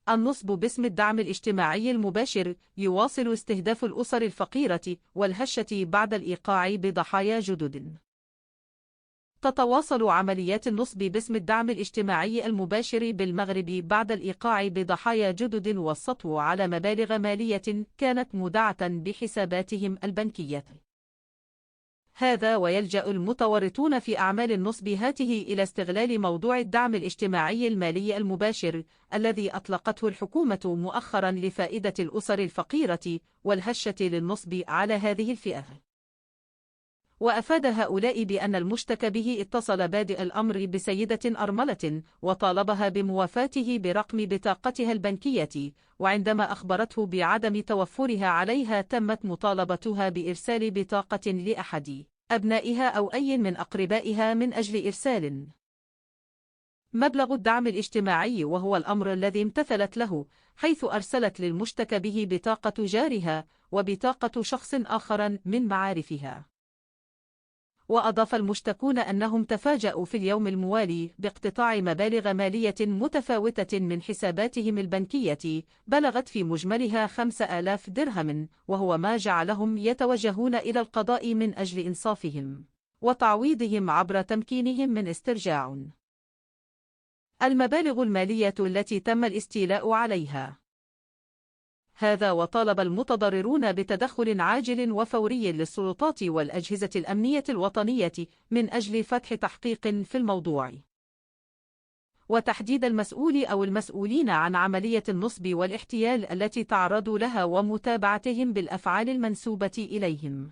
النصب باسم الدعم الاجتماعي المباشر يواصل استهداف الأسر الفقيرة والهشة بعد الإيقاع بضحايا جدد. تتواصل عمليات النصب باسم الدعم الاجتماعي المباشر بالمغرب بعد الإيقاع بضحايا جدد والسطو على مبالغ مالية كانت مودعة بحساباتهم البنكية. هذا ويلجأ المتورطون في أعمال النصب هاته إلى استغلال موضوع الدعم الاجتماعي المالي المباشر الذي أطلقته الحكومة مؤخرا لفائدة الأسر الفقيرة والهشة للنصب على هذه الفئة. وأفاد هؤلاء بأن المشتكى به اتصل بادئ الأمر بسيدة أرملة وطالبها بموافاته برقم بطاقتها البنكية، وعندما أخبرته بعدم توفرها عليها تمت مطالبتها بإرسال بطاقة لأحد أبنائها أو أي من أقربائها من أجل إرسال مبلغ الدعم الاجتماعي، وهو الأمر الذي امتثلت له، حيث أرسلت للمشتكى به بطاقة جارها وبطاقة شخص آخر من معارفها. وأضاف المشتكون أنهم تفاجأوا في اليوم الموالي باقتطاع مبالغ مالية متفاوتة من حساباتهم البنكية بلغت في مجملها 5000 درهم، وهو ما جعلهم يتوجهون إلى القضاء من أجل إنصافهم وتعويضهم عبر تمكينهم من استرجاع المبالغ المالية التي تم الاستيلاء عليها. هذا وطالب المتضررون بتدخل عاجل وفوري للسلطات والأجهزة الأمنية الوطنية من أجل فتح تحقيق في الموضوع، وتحديد المسؤول أو المسؤولين عن عملية النصب والاحتيال التي تعرضوا لها ومتابعتهم بالأفعال المنسوبة إليهم.